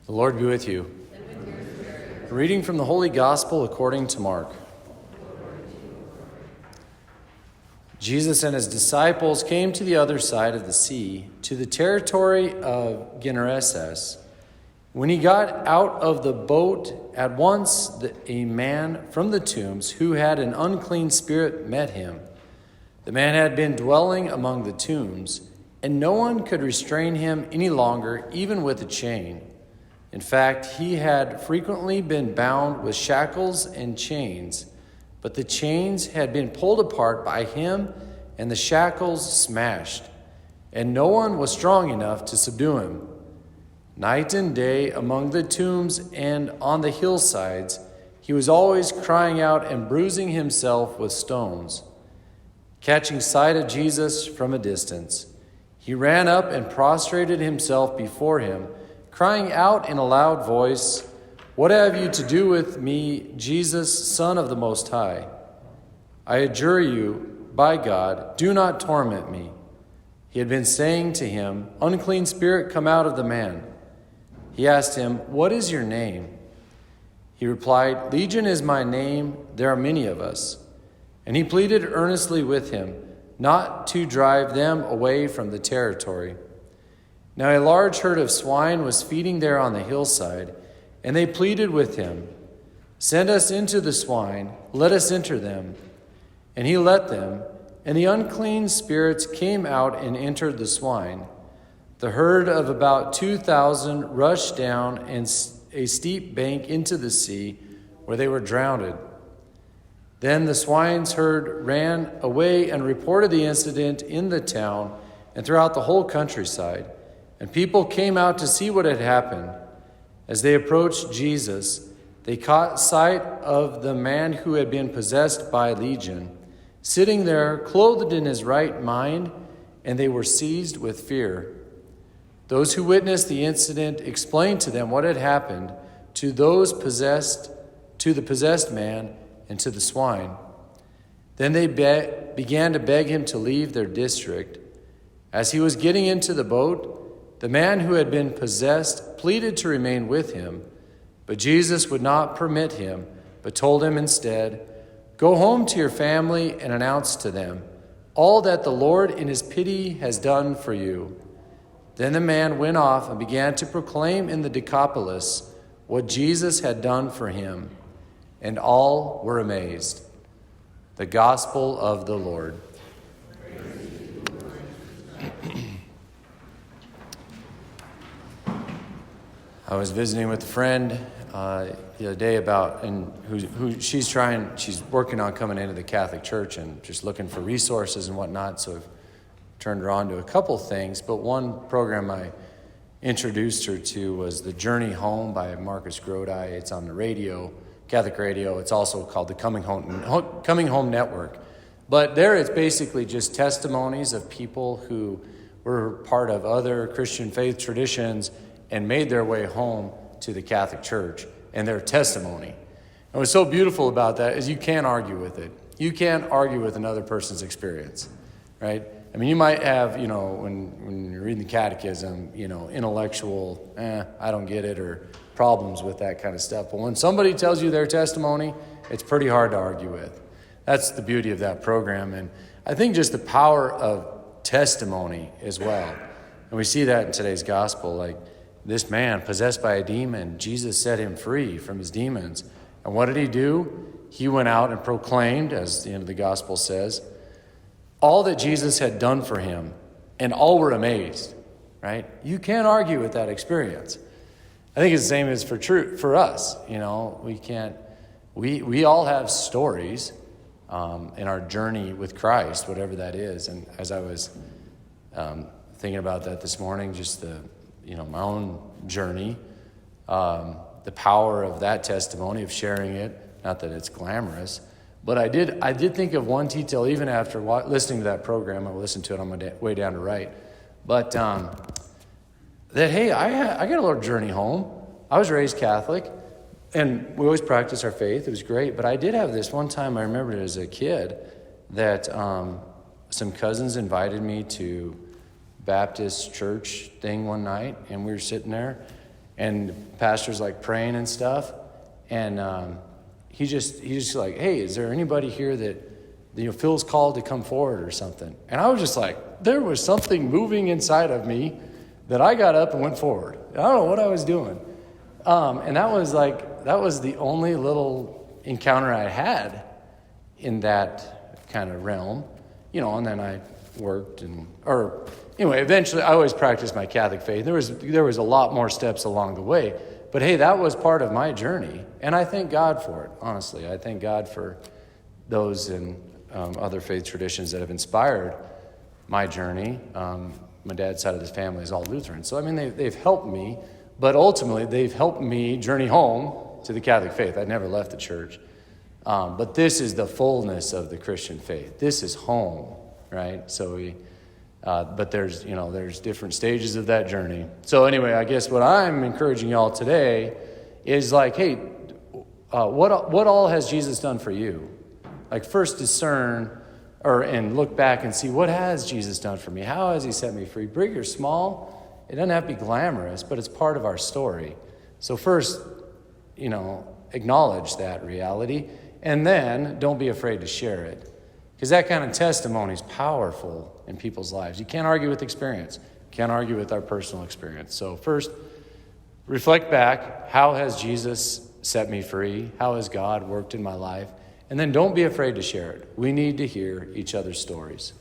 The Lord be with you. And with your spirit. Reading from the Holy Gospel according to Mark. Jesus and his disciples came to the other side of the sea, to the territory of Gennesaret. When he got out of the boat, at once a man from the tombs who had an unclean spirit met him. The man had been dwelling among the tombs, and no one could restrain him any longer, even with a chain. In fact, he had frequently been bound with shackles and chains, but the chains had been pulled apart by him and the shackles smashed, and no one was strong enough to subdue him. Night and day among the tombs and on the hillsides, he was always crying out and bruising himself with stones. Catching sight of Jesus from a distance, he ran up and prostrated himself before him, crying out in a loud voice, "What have you to do with me, Jesus, Son of the Most High? I adjure you, by God, do not torment me." He had been saying to him, "Unclean spirit, come out of the man." He asked him, "What is your name?" He replied, "Legion is my name, there are many of us." And he pleaded earnestly with him, not to drive them away from the territory. Now a large herd of swine was feeding there on the hillside, and they pleaded with him, "Send us into the swine, let us enter them." And he let them, and the unclean spirits came out and entered the swine. The herd of about 2,000 rushed down a steep bank into the sea, where they were drowned. Then the swine's herd ran away and reported the incident in the town and throughout the whole countryside. And people came out to see what had happened. As they approached Jesus, they caught sight of the man who had been possessed by Legion, sitting there, clothed in his right mind, and they were seized with fear. Those who witnessed the incident explained to them what had happened to the possessed man and to the swine. Then they began to beg him to leave their district. As he was getting into the boat, the man who had been possessed pleaded to remain with him, but Jesus would not permit him, but told him instead, "Go home to your family and announce to them all that the Lord in his pity has done for you." Then the man went off and began to proclaim in the Decapolis what Jesus had done for him, and all were amazed. The Gospel of the Lord. I was visiting with a friend the other day she's working on coming into the Catholic Church and just looking for resources and whatnot. So I've turned her on to a couple things, but one program I introduced her to was The Journey Home by Marcus Grodi. It's on the radio, Catholic radio. It's also called the Coming Home Network. But there it's basically just testimonies of people who were part of other Christian faith traditions and made their way home to the Catholic Church and their testimony. And what's so beautiful about that is you can't argue with it. You can't argue with another person's experience, right? I mean, you might have, when you're reading the catechism, intellectual, I don't get it, or problems with that kind of stuff. But when somebody tells you their testimony, it's pretty hard to argue with. That's the beauty of that program. And I think just the power of testimony as well. And we see that in today's gospel, like, this man possessed by a demon, Jesus set him free from his demons. And what did he do? He went out and proclaimed, as the end of the gospel says, all that Jesus had done for him, and all were amazed, right? You can't argue with that experience. I think it's the same as for us. We all have stories in our journey with Christ, whatever that is. And as I was thinking about that this morning, just my own journey, the power of that testimony, of sharing it, not that it's glamorous, but I did think of one detail even after listening to that program. I listened to it on my way down to write, but that, hey, I got a little journey home. I was raised Catholic, and we always practice our faith. It was great, but I did have this one time, I remember it as a kid, that some cousins invited me to Baptist church thing one night, and we were sitting there, And the pastor's like praying and stuff. And he's just like, hey, is there anybody here that feels called to come forward or something? And I was just like, there was something moving inside of me that I got up and went forward. I don't know what I was doing. And that was the only little encounter I had in that kind of realm, and then I worked eventually I always practiced my Catholic faith. There was a lot more steps along the way, but hey, that was part of my journey. And I thank God for it, honestly. I thank God for those in other faith traditions that have inspired my journey. My dad's side of the family is all Lutheran. So, they've helped me, but ultimately they've helped me journey home to the Catholic faith. I never left the church. But this is the fullness of the Christian faith. This is home, right? So but there's different stages of that journey. So anyway, I guess what I'm encouraging y'all today is like, hey, what all has Jesus done for you? Like first discern and look back and see, what has Jesus done for me? How has he set me free? Big or small, it doesn't have to be glamorous, but it's part of our story. So first, acknowledge that reality, and then don't be afraid to share it. Because that kind of testimony is powerful in people's lives. You can't argue with experience. You can't argue with our personal experience. So first, reflect back. How has Jesus set me free? How has God worked in my life? And then don't be afraid to share it. We need to hear each other's stories.